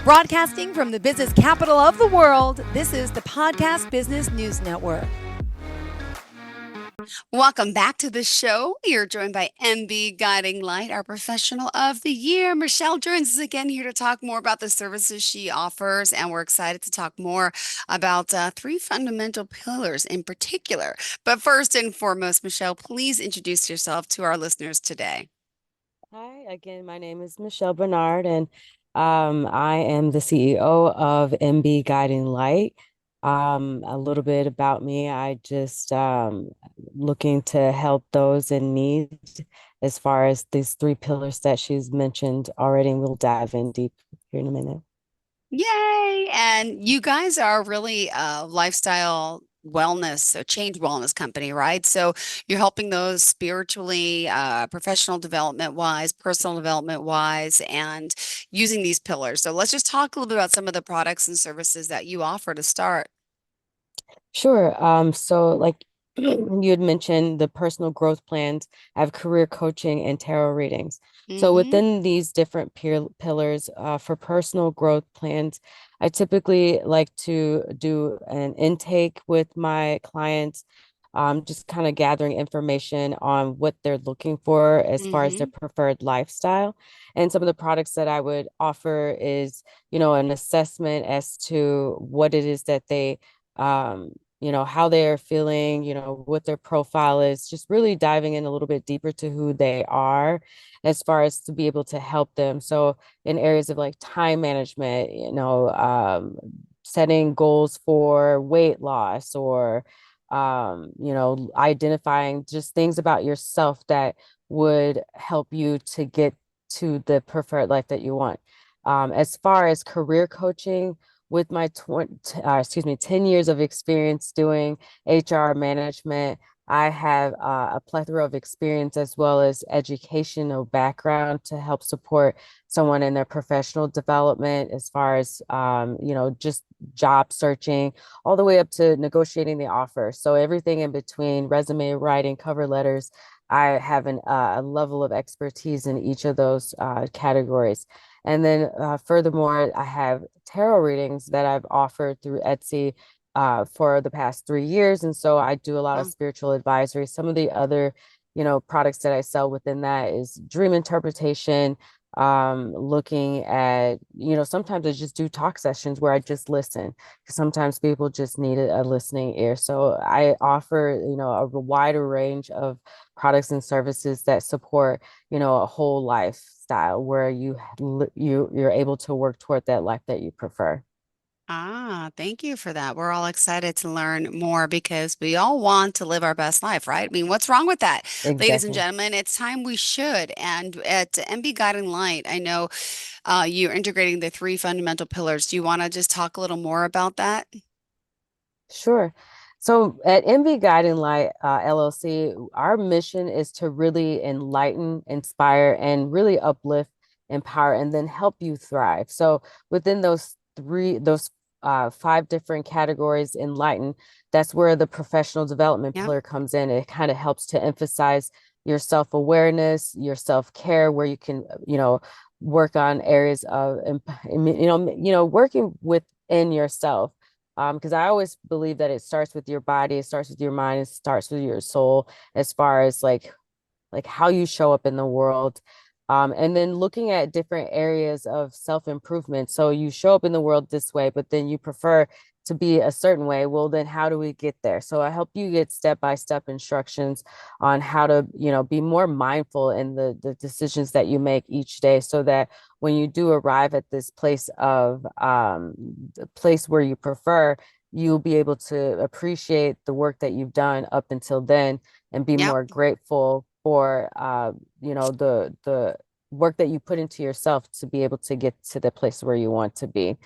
Broadcasting from the business capital of the world, this is the Podcast Business News Network. Welcome back to the show. You're joined by MB Guiding Light, our professional of the year. Michelle joins us again here to talk more about the services she offers, and we're excited to talk more about three fundamental pillars in particular. But first and foremost, Michelle, please introduce yourself to our listeners today. Hi, again, my name is Michelle Barnard, and I am the CEO of MB Guiding Light. A little bit about me, I just looking to help those in need as far as these three pillars that she's mentioned already, and we'll dive in deep here in a minute. Yay! And you guys are really a lifestyle wellness, so change wellness company, right? So you're helping those spiritually, professional development wise, personal development wise, and using these pillars. So let's just talk a little bit about some of the products and services that you offer to start. Sure. So like you had mentioned the personal growth plans, I have career coaching and tarot readings. So Mm-hmm. within these different pillars, for personal growth plans, I typically like to do an intake with my clients, just kind of gathering information on what they're looking for as far as their Mm-hmm. preferred lifestyle. And some of the products that I would offer is, an assessment as to what it is that they how they're feeling, what their profile is, just really diving in a little bit deeper to who they are as far as to be able to help them. So in areas of like time management, setting goals for weight loss or identifying just things about yourself that would help you to get to the preferred life that you want. As far as career coaching, with my 10 years of experience doing HR management, I have a plethora of experience as well as educational background to help support someone in their professional development as far as, just job searching all the way up to negotiating the offer. So everything in between resume writing, cover letters, I have a level of expertise in each of those categories. And then furthermore, I have tarot readings that I've offered through Etsy for the past 3 years. And so I do a lot of Well, spiritual advisory. Some of the other, products that I sell within that is dream interpretation, looking at, sometimes I just do talk sessions where I just listen because sometimes people just need a listening ear. So I offer, a wider range of products and services that support, a whole lifestyle where you're able to work toward that life that you prefer. thank you for that. We're all excited to learn more because we all want to live our best life, right? I mean, what's wrong with that? Ladies and Exactly. gentlemen, it's time we should. And at MB Guiding Light, I know you're integrating the three fundamental pillars. Do you want to just talk a little more about that? Sure. So at MB Guiding Light LLC, our mission is to really enlighten, inspire, and really uplift, empower, and then help you thrive. So within those five different categories, enlighten, that's where the professional development Yep. pillar comes in. It kind of helps to emphasize your self-awareness, your self-care, where you can, work on areas of, working within yourself, because I always believe that it starts with your body, it starts with your mind, it starts with your soul, as far as like how you show up in the world. And then looking at different areas of self-improvement. So you show up in the world this way, but then you prefer to be a certain way. Well, then how do we get there? So I help you get step-by-step instructions on how to, be more mindful in the decisions that you make each day so that when you do arrive at this place of the place where you prefer, you'll be able to appreciate the work that you've done up until then and be Yep. more grateful for the work that you put into yourself to be able to get to the place where you want to be.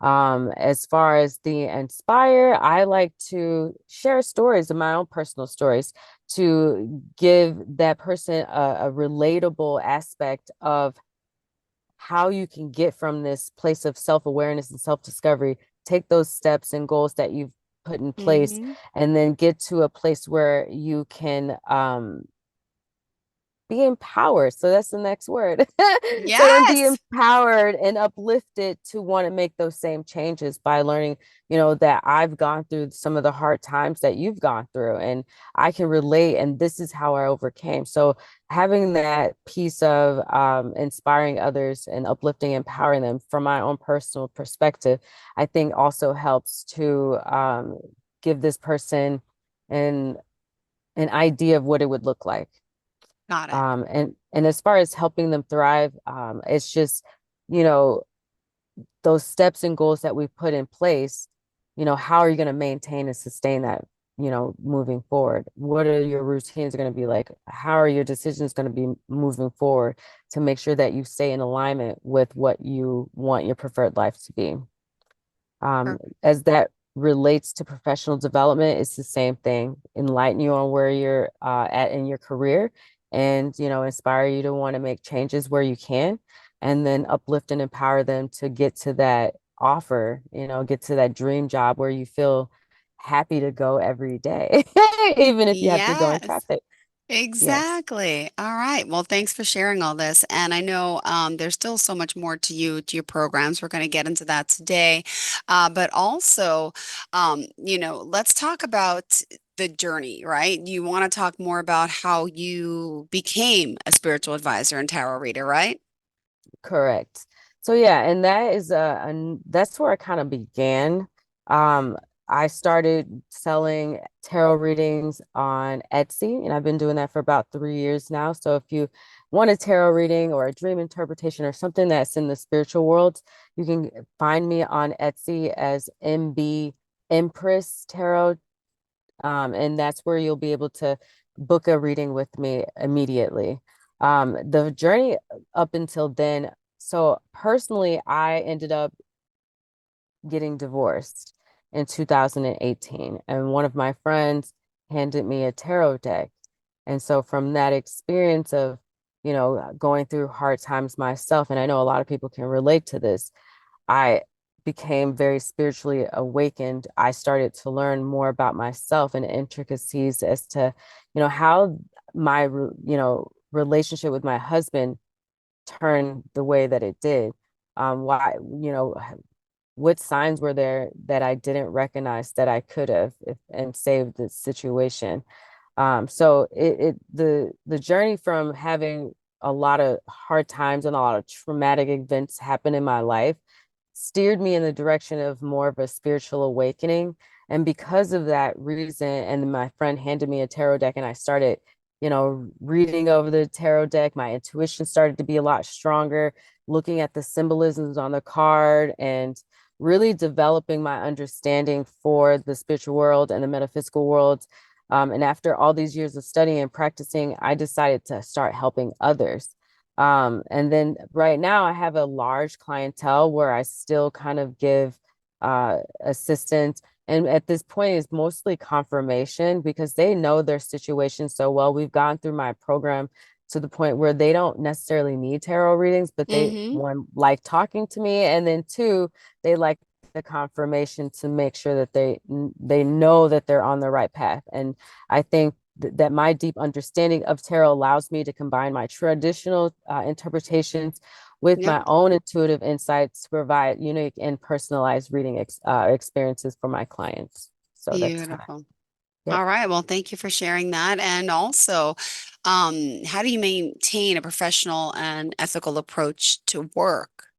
As far as the inspire, I like to share stories of my own personal stories to give that person a relatable aspect of how you can get from this place of self-awareness and self-discovery, take those steps and goals that you've put in place, Hmm. and then get to a place where you can be empowered. So that's the next word. So then be Yes. empowered and uplifted to want to make those same changes by learning, that I've gone through some of the hard times that you've gone through, and I can relate, and this is how I overcame. So having that piece of inspiring others and uplifting, empowering them from my own personal perspective, I think also helps to give this person an idea of what it would look like. Got it. And as far as helping them thrive, it's just, you know, those steps and goals that we put in place, how are you going to maintain and sustain that, moving forward? What are your routines going to be like? How are your decisions going to be moving forward to make sure that you stay in alignment with what you want your preferred life to be? As that relates to professional development, it's the same thing. Enlighten you on where you're at in your career, and inspire you to want to make changes where you can, and then uplift and empower them to get to that offer, get to that dream job where you feel happy to go every day, even if you have to go in Yes. traffic. Yes, Exactly. All right. Well, thanks for sharing all this. And I know there's still so much more to to your programs. We're going to get into that today. But also, let's talk about the journey, right? You want to talk more about how you became a spiritual advisor and tarot reader, right? correct. So yeah, and that is that's where I kind of began. Um, I started selling tarot readings on Etsy, and I've been doing that for about 3 years now. So if you want a tarot reading or a dream interpretation or something that's in the spiritual world, you can find me on Etsy as MB Empress Tarot. And that's where you'll be able to book a reading with me immediately. The journey up until then, so personally, I ended up getting divorced in 2018, and one of my friends handed me a tarot deck. And so from that experience of, going through hard times myself, and I know a lot of people can relate to this, I became very spiritually awakened. I started to learn more about myself and intricacies as to, how my, relationship with my husband turned the way that it did. Why, what signs were there that I didn't recognize that I could have and saved the situation. So the journey from having a lot of hard times and a lot of traumatic events happen in my life steered me in the direction of more of a spiritual awakening. And because of that reason, and my friend handed me a tarot deck, and I started, reading over the tarot deck, my intuition started to be a lot stronger, looking at the symbolisms on the card and really developing my understanding for the spiritual world and the metaphysical world. And after all these years of studying and practicing, I decided to start helping others. And then right now I have a large clientele where I still kind of give assistance. And at this point, it's mostly confirmation because they know their situation so well. We've gone through my program to the point where they don't necessarily need tarot readings, but they, Mm-hmm. one, like talking to me, and then two, they like the confirmation to make sure that they know that they're on the right path. And I think that my deep understanding of tarot allows me to combine my traditional interpretations with Yep. my own intuitive insights to provide unique and personalized reading experiences for my clients. So that's kind of, Beautiful. yep. All right. Well, thank you for sharing that. And also, how do you maintain a professional and ethical approach to work?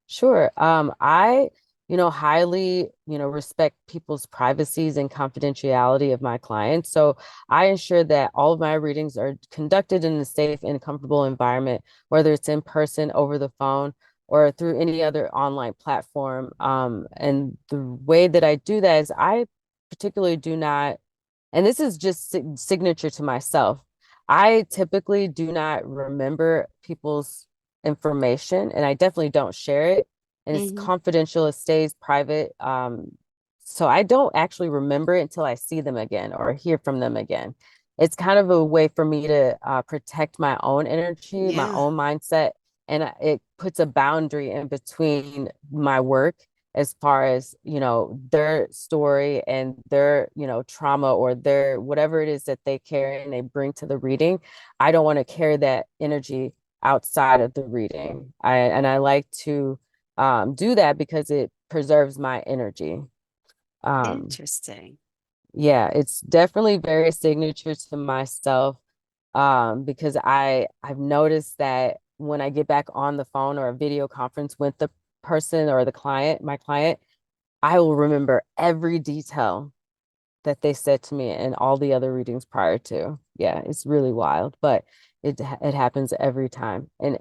Sure. I, highly, respect people's privacies and confidentiality of my clients. So I ensure that all of my readings are conducted in a safe and comfortable environment, whether it's in person, over the phone, or through any other online platform. And the way that I do that is I particularly do not, and this is just signature to myself. I typically do not remember people's information, and I definitely don't share it. And it's Hmm. confidential, it stays private. So I don't actually remember it until I see them again or hear from them again. It's kind of a way for me to protect my own energy, my Yeah. own mindset, and it puts a boundary in between my work as far as, their story and their, trauma or their whatever it is that they carry and they bring to the reading. I don't want to carry that energy outside of the reading. I like to do that because it preserves my energy. Um, Interesting. yeah, it's definitely very signature to myself, because I've noticed that when I get back on the phone or a video conference with the person or the client, my client, I will remember every detail that they said to me and all the other readings prior to. Yeah, it's really wild, but it happens every time. And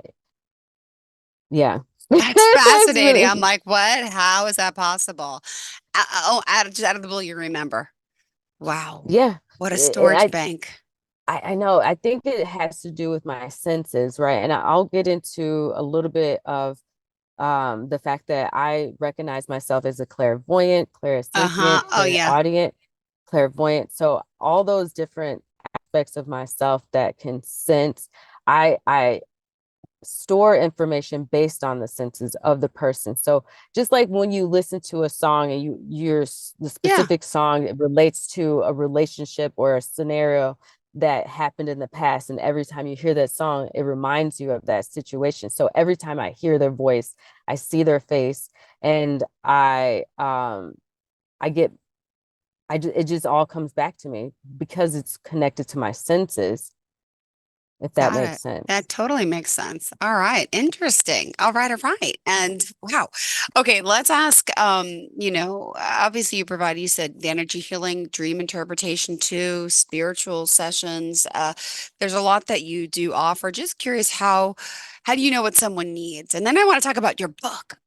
yeah. That's It's fascinating. I'm really, like, what? How is that possible? Oh, just out of the blue, you remember. Wow. yeah. What a And storage bank. I know. I think it has to do with my senses, right? And I'll get into a little bit of the fact that I recognize myself as a clairvoyant, Uh-huh. clairsentient, Oh, yeah. clairaudient, clairvoyant. So all those different aspects of myself that can sense, I store information based on the senses of the person. So just like when you listen to a song and the Yeah. specific song it relates to a relationship or a scenario that happened in the past, and every time you hear that song it reminds you of that situation. So every time I hear their voice, I see their face, and I get it just all comes back to me because it's connected to my senses, if that Got makes it. That sense. totally makes sense. All right. Interesting. All right. All right. And wow. Okay. Let's ask, obviously you said the energy healing, dream interpretation too, spiritual sessions. There's a lot that you do offer. Just curious how do you know what someone needs? And then I want to talk about your book.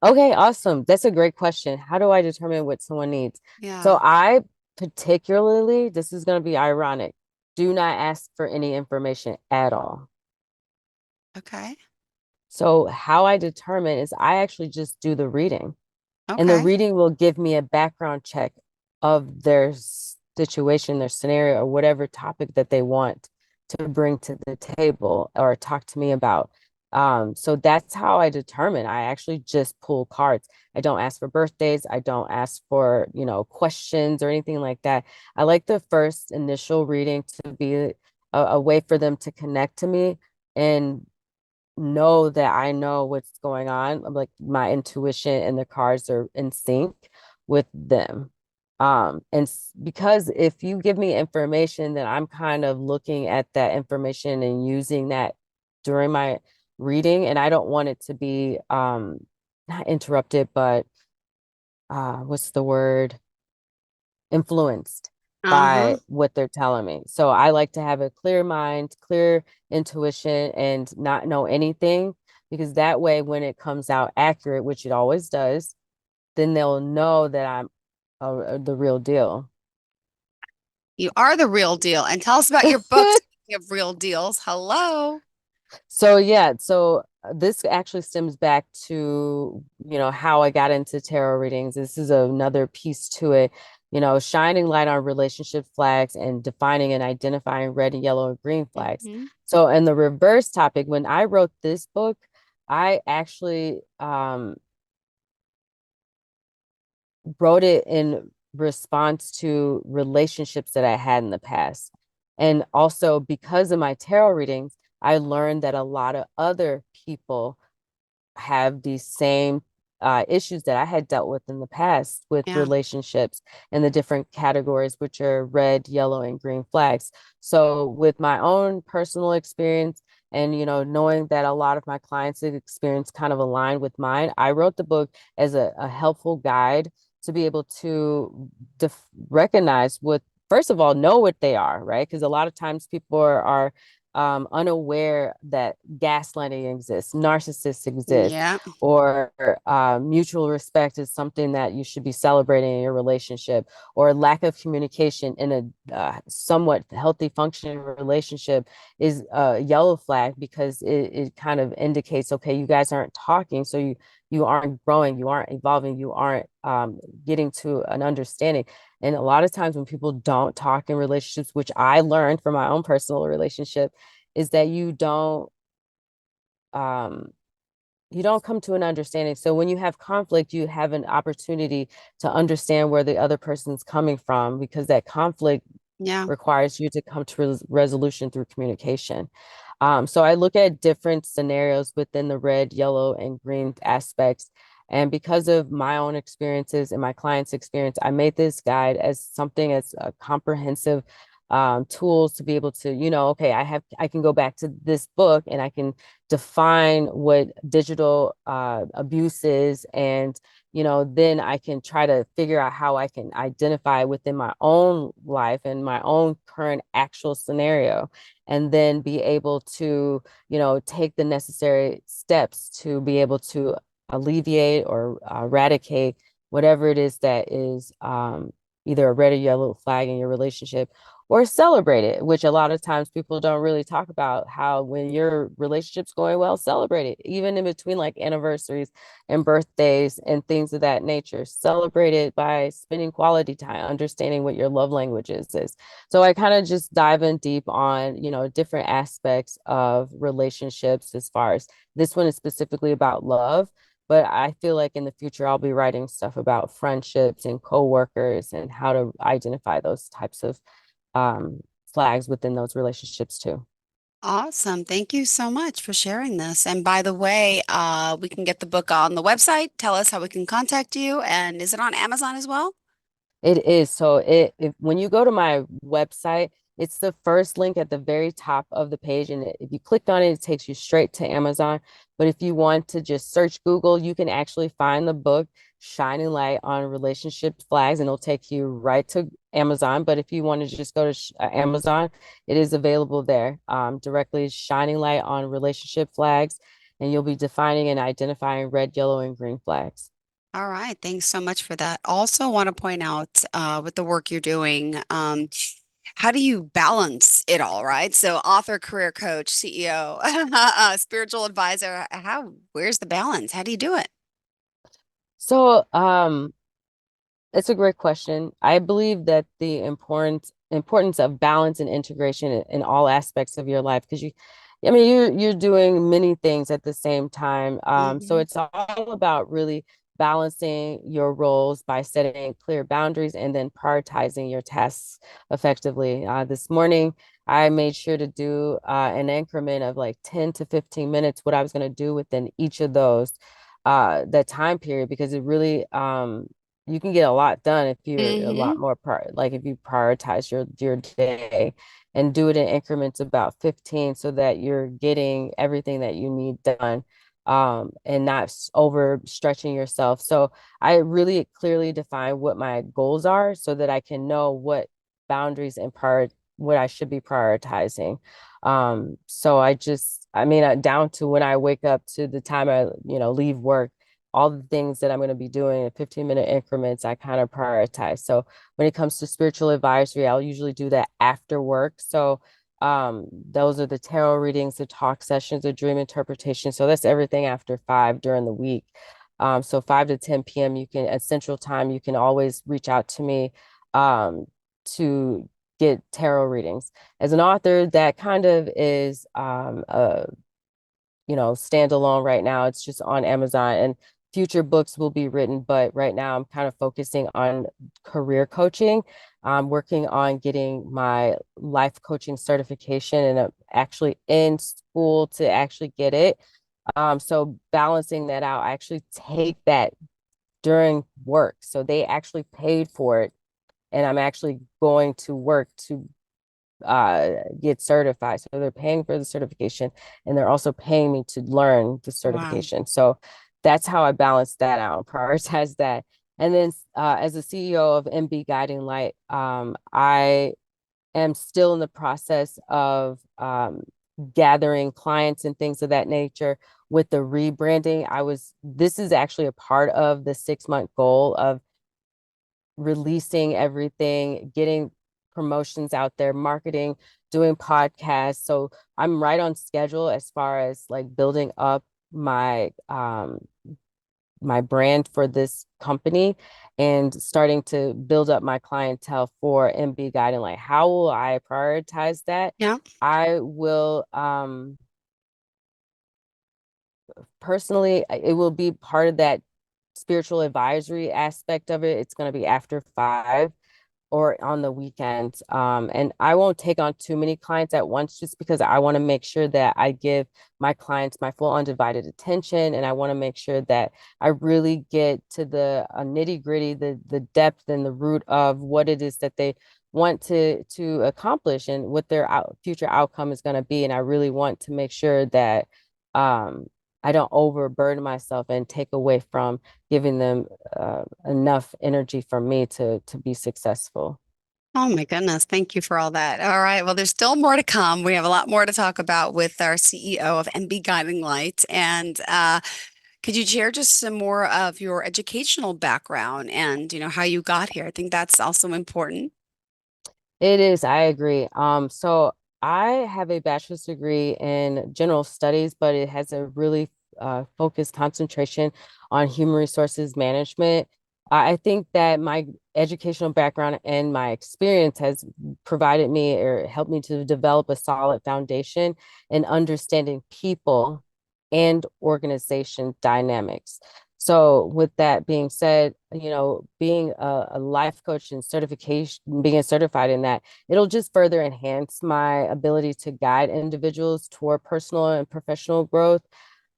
Okay, awesome. That's a great question. How do I determine what someone needs? So Yeah. I particularly, this is going to be ironic, do not ask for any information at all. Okay. So how I determine is I actually just do the reading, and the Okay. reading will give me a background check of their situation, their scenario, or whatever topic that they want to bring to the table or talk to me about. So that's how I determine. I actually just pull cards. I don't ask for birthdays. I don't ask for, questions or anything like that. I like the first initial reading to be a way for them to connect to me and know that I know what's going on. Like my intuition and the cards are in sync with them. Because if you give me information, then I'm kind of looking at that information and using that during my reading, and I don't want it to be not interrupted, but what's the word? Influenced Uh-huh. by what they're telling me. So I like to have a clear mind, clear intuition, and not know anything, because that way, when it comes out accurate, which it always does, then they'll know that I'm the real deal. You are the real deal. And tell us about your book. Speaking of real deals. Hello. So yeah, so this actually stems back to, how I got into tarot readings. This is another piece to it, shining light on relationship flags and defining and identifying red and yellow and green flags. Hmm. So in the reverse topic, when I wrote this book, I actually wrote it in response to relationships that I had in the past. And also because of my tarot readings, I learned that a lot of other people have these same issues that I had dealt with in the past with Yeah. relationships and the different categories, which are red, yellow, and green flags. So, with my own personal experience and knowing that a lot of my clients' experience kind of aligned with mine, I wrote the book as a helpful guide to be able to recognize what, first of all, know what they are, right? Because a lot of times people are unaware that gaslighting exists, narcissists exist, Yeah. or mutual respect is something that you should be celebrating in your relationship, or lack of communication in a somewhat healthy, functioning relationship is a yellow flag, because it kind of indicates, okay, you guys aren't talking, so you aren't growing, you aren't evolving, you aren't getting to an understanding. And a lot of times when people don't talk in relationships, which I learned from my own personal relationship, is that you don't um you don't come to an understanding. So when you have conflict, you have an opportunity to understand where the other person's coming from, because that conflict Yeah. requires you to come to resolution through communication. So I look at different scenarios within the red, yellow, and green aspects. And because of my own experiences and my clients' experience, I made this guide as something as a comprehensive tools to be able to, okay, I can go back to this book and I can define what digital abuse is, and then I can try to figure out how I can identify within my own life and my own current actual scenario, and then be able to take the necessary steps to be able to alleviate or eradicate whatever it is that is either a red or yellow flag in your relationship, or celebrate it, which a lot of times people don't really talk about. How when your relationship's going well, celebrate it, even in between like anniversaries and birthdays and things of that nature. Celebrate it by spending quality time, understanding what your love languages is. So I kind of just dive in deep on different aspects of relationships. As far as this one is specifically about love, but I feel like in the future I'll be writing stuff about friendships and coworkers and how to identify those types of um, flags within those relationships too. Awesome. Thank you so much for sharing this. And by the way, we can get the book on the website. Tell us how we can contact you. And is it on Amazon as well? It is. So when you go to my website, it's the first link at the very top of the page. And if you click on it, it takes you straight to Amazon. But if you want to just search Google, you can actually find the book Shining Light on Relationship Flags, and it'll take you right to Amazon. But if you want to just go to Amazon, it is available there directly. Shining Light on Relationship Flags, and you'll be defining and identifying red, yellow, and green flags. All right. Thanks so much for that. Also, want to point out with the work you're doing, how do you balance it all, right? So, author, career coach, CEO, spiritual advisor, where's the balance? How do you do it? So, it's a great question. I believe that the importance of balance and integration in all aspects of your life, because you're doing many things at the same time. So Mhm. it's all about really balancing your roles by setting clear boundaries and then prioritizing your tasks effectively. This morning, I made sure to do an increment of like 10 to 15 minutes, what I was going to do within each of those that time period, because it really you can get a lot done if you're a lot Hmm. more like if you prioritize your day and do it in increments about 15, so that you're getting everything that you need done and not overstretching yourself. So I really clearly define what my goals are so that I can know what boundaries and what I should be prioritizing. So down to when I wake up to the time I leave work, all the things that I'm going to be doing in 15-minute increments, I kind of prioritize. So when it comes to spiritual advisory, I'll usually do that after work. So those are the tarot readings, the talk sessions, the dream interpretation. So that's everything after 5 during the week. So 5 to 10 p.m. you can, at Central Time, you can always reach out to me to get tarot readings. As an author, that kind of is standalone right now. It's just on Amazon, and future books will be written. But right now, I'm kind of focusing on career coaching. I'm working on getting my life coaching certification, and I'm actually in school to actually get it. So balancing that out, I actually take that during work. So they actually paid for it, and I'm actually going to work to get certified. So they're paying for the certification, and they're also paying me to learn the Wow. certification. So that's how I balance that out, prioritize that. And then as a CEO of MB Guiding Light, I am still in the process of gathering clients and things of that nature with the rebranding. This is actually a part of the 6-month goal of releasing everything, getting promotions out there, marketing, doing podcasts. So I'm right on schedule as far as like building up my brand for this company and starting to build up my clientele for MB Guiding. Like, how will I prioritize that? Yeah. I will personally, it will be part of that spiritual advisory aspect of it. It's going to be after 5 or on the weekends. And I won't take on too many clients at once just because I want to make sure that I give my clients my full undivided attention. And I want to make sure that I really get to the nitty gritty, the depth and the root of what it is that they want to accomplish and what their future outcome is going to be. And I really want to make sure that um, I don't overburden myself and take away from giving them enough energy for me to be successful. Oh my goodness. Thank you for all that. All right. Well, there's still more to come. We have a lot more to talk about with our CEO of MB Guiding Light. And could you share just some more of your educational background and, how you got here? I think that's also important. It is, I agree. So I have a bachelor's degree in general studies, but it has a really focused concentration on human resources management. I think that my educational background and my experience has provided me or helped me to develop a solid foundation in understanding people and organization dynamics. So with that being said, being a life coach and certification, being certified in that, it'll just further enhance my ability to guide individuals toward personal and professional growth.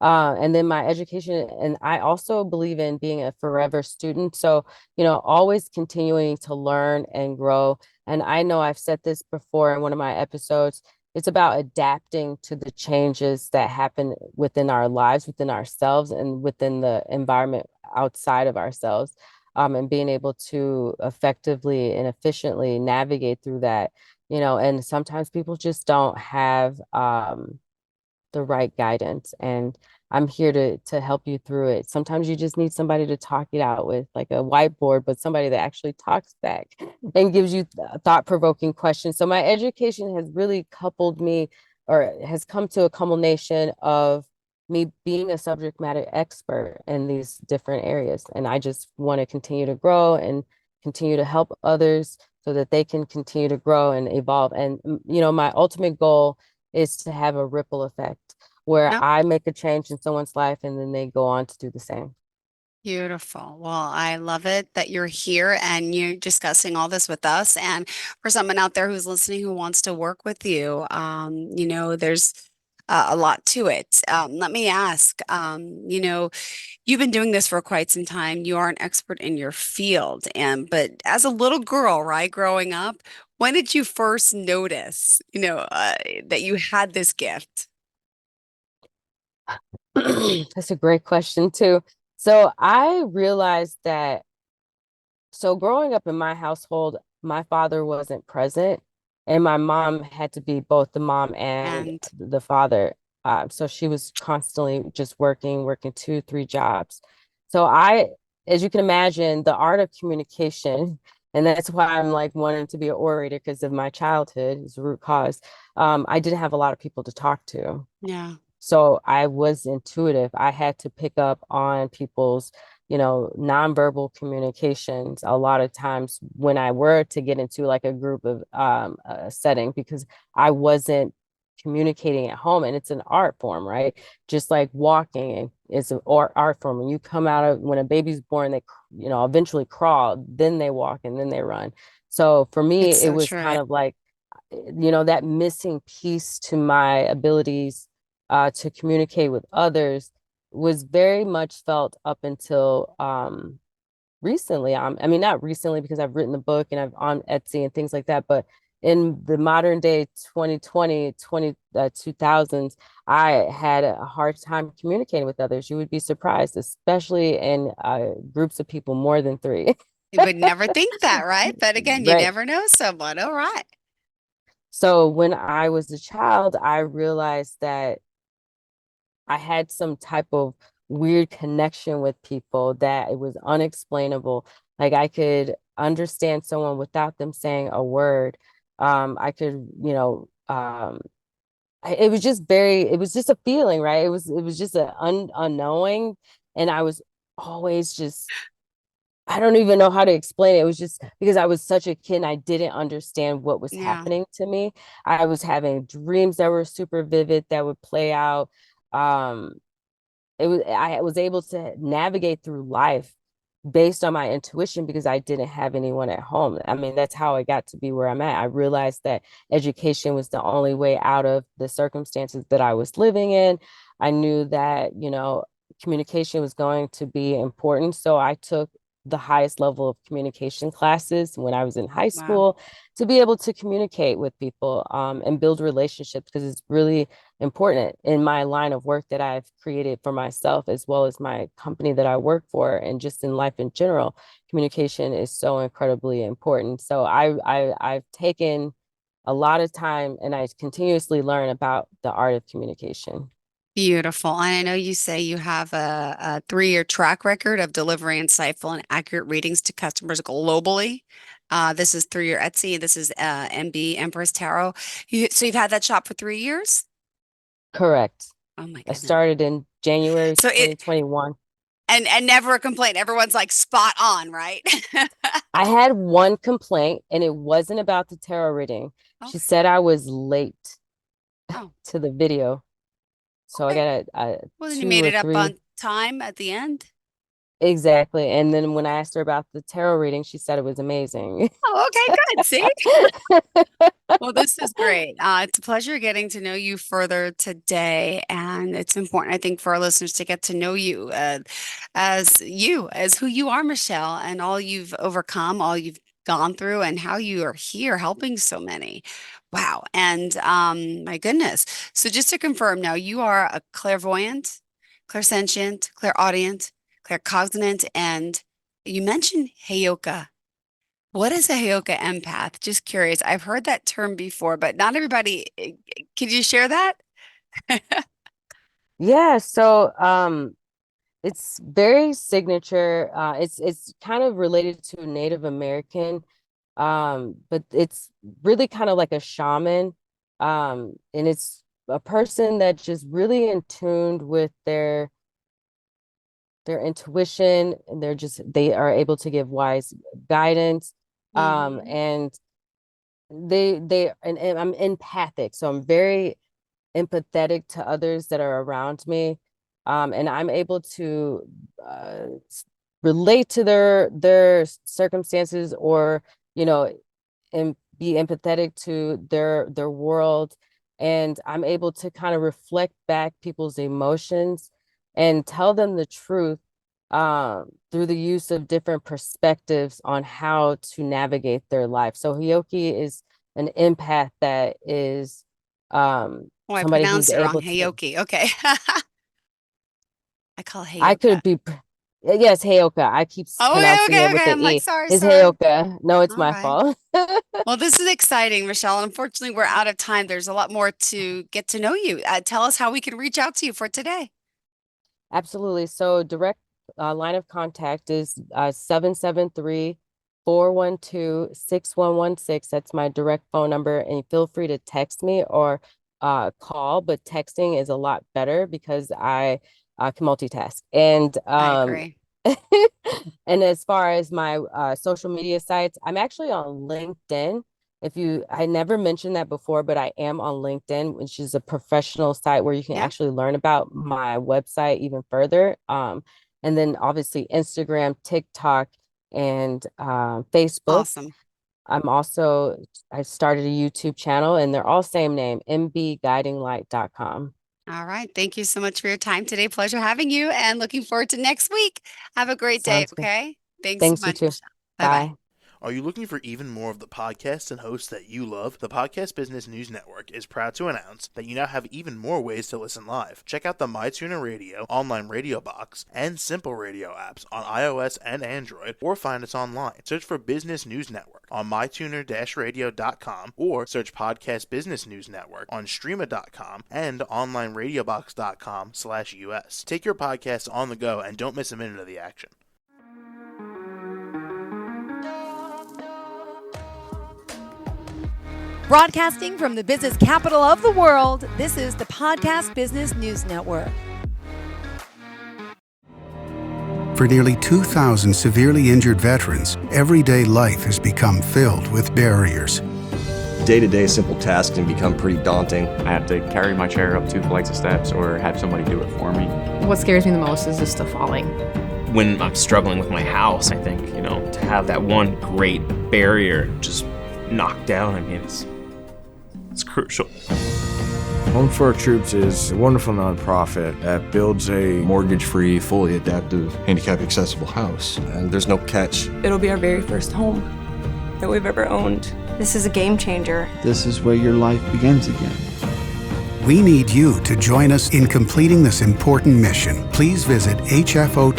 And then my education, and I also believe in being a forever student. So, always continuing to learn and grow. And I know I've said this before in one of my episodes. It's about adapting to the changes that happen within our lives, within ourselves, and within the environment outside of ourselves, and being able to effectively and efficiently navigate through that. And sometimes people just don't have the right guidance, and I'm here to help you through it. Sometimes you just need somebody to talk it out with, like a whiteboard, but somebody that actually talks back and gives you thought-provoking questions. So my education has really coupled me, or has come to a culmination of me being a subject matter expert in these different areas. And I just want to continue to grow and continue to help others so that they can continue to grow and evolve. And my ultimate goal is to have a ripple effect where Yep. I make a change in someone's life and then they go on to do the same. Beautiful. Well, I love it that you're here and you're discussing all this with us. And for someone out there who's listening who wants to work with you, there's a lot to it. Let me ask, you've been doing this for quite some time. You are an expert in your field, but as a little girl, right, growing up, when did you first notice, that you had this gift? That's a great question too. So I realized that, so growing up in my household, my father wasn't present and my mom had to be both the mom and And the father. So she was constantly just working 2, 3 jobs. So as you can imagine, the art of communication, and that's why I'm like wanting to be an orator because of my childhood is the root cause. I didn't have a lot of people to talk to. yeah, So I was intuitive. I had to pick up on people's, nonverbal communications a lot of times when I were to get into like a group of setting, because I wasn't communicating at home, and it's an art form, right? Just like walking is an art form. When you come out of, when a baby's born, they, eventually crawl, then they walk and then they run. So for me, it's it so was true. kind of like, that missing piece to my abilities to communicate with others was very much felt up until recently. I mean, not recently because I've written the book and I've on Etsy and things like that, but in the modern day 2000s, I had a hard time communicating with others. You would be surprised, especially in groups of people more than 3. You would never think that, right? But again, you Right. never know someone. All right. So when I was a child, I realized that I had some type of weird connection with people that it was unexplainable. Like I could understand someone without them saying a word. I could, it was just it was just a feeling, right? It was just an unknowing. And I was always just, I don't even know how to explain it. It was just because I was such a kid and I didn't understand what was Yeah. happening to me. I was having dreams that were super vivid that would play out. Um, I was able to navigate through life based on my intuition because I didn't have anyone at home. I mean, that's how I got to be where I'm at. I realized that education was the only way out of the circumstances that I was living in. I knew that, communication was going to be important. So I took the highest level of communication classes when I was in high Wow. school to be able to communicate with people, and build relationships, because it's really important in my line of work that I've created for myself, as well as my company that I work for, and just in life in general. Communication is so incredibly important. So I've taken a lot of time, and I continuously learn about the art of communication. Beautiful. And I know you say you have a 3-year track record of delivering insightful and accurate readings to customers globally. This is through your Etsy. This is MB Empress Tarot. So you've had that shop for 3 years? Correct. Oh my I goodness. started in January So it 2021. and never a complaint. Everyone's like spot on, right? I had one complaint, and it wasn't about the tarot reading. She Okay. said I was late Oh, to the video. So I okay. got a Well, then you two made or it up three. on time at the end. Exactly. And then when I asked her about the tarot reading, she said it was amazing. Oh, okay, good. See? Well, this is great. It's a pleasure getting to know you further today. And it's important, I think, for our listeners to get to know you, as who you are, Michelle, and all you've overcome, all you've gone through, and how you are here helping so many. Wow. And my goodness. So just to confirm now, you are a clairvoyant, clairsentient, clairaudient, claircognizant, and you mentioned Heyoka. What is a Heyoka empath? Just curious. I've heard that term before, but not everybody. Could you share that? Yeah, so it's very signature. It's kind of related to Native American, but it's really kind of like a shaman. And it's a person that's just really in tune with their intuition, and they are able to give wise guidance. Hmm. And and I'm empathic, so I'm very empathetic to others that are around me. And I'm able to relate to their circumstances, or you know and be empathetic to their world. And I'm able to kind of reflect back people's emotions and tell them the truth, through the use of different perspectives on how to navigate their life. So Hioki is an empath that is, Oh, I somebody who's pronounced it wrong. able to. Heyoki. Okay. I call it I Heyoka. could be. Yes, Heyoka. I keep Oh, okay, pronouncing okay, it with okay. the I'm like, E. sorry, It's sorry. Heyoka. No, it's All my right. fault. Well, this is exciting, Michelle. Unfortunately, we're out of time. There's a lot more to get to know you. Tell us how we can reach out to you for today. Absolutely. So direct line of contact is 773 That's my direct phone number. And feel free to text me or call, but texting is a lot better because I can multitask. And I agree. and as far as my social media sites, I'm actually on LinkedIn. I never mentioned that before, but I am on LinkedIn, which is a professional site where you can Yeah, actually learn about my website even further. And then obviously Instagram, TikTok, and Facebook. awesome. I started a YouTube channel, and they're all same name, mbguidinglight.com. All right. Thank you so much for your time today. Pleasure having you and looking forward to next week. Have a great day. Sounds good. Okay. Thanks so Thanks, you much, too. Michelle. Bye bye. Bye. Are you looking for even more of the podcasts and hosts that you love? The Podcast Business News Network is proud to announce that you now have even more ways to listen live. Check out the MyTuner Radio, online radio box, and Simple Radio apps on iOS and Android, or find us online. Search for Business News Network on mytuner-radio.com, or search Podcast Business News Network on streama.com and onlineradiobox.com/US. Take your podcast on the go and don't miss a minute of the action. Broadcasting from the business capital of the world, this is the Podcast Business News Network. For nearly 2,000 severely injured veterans, everyday life has become filled with barriers. day-to-day simple tasks can become pretty daunting. I have to carry my chair up 2 flights of steps or have somebody do it for me. What scares me the most is just the falling. When I'm struggling with my house, I think, to have that one great barrier just knocked down, it's crucial. Home for Our Troops is a wonderful nonprofit that builds a mortgage-free, fully adaptive, handicap-accessible house. And there's no catch. It'll be our very first home that we've ever owned. This is a game changer. This is where your life begins again. We need you to join us in completing this important mission. Please visit hfotusa.org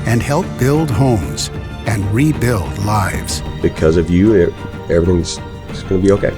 and help build homes and rebuild lives. Because of you, everything's going to be okay.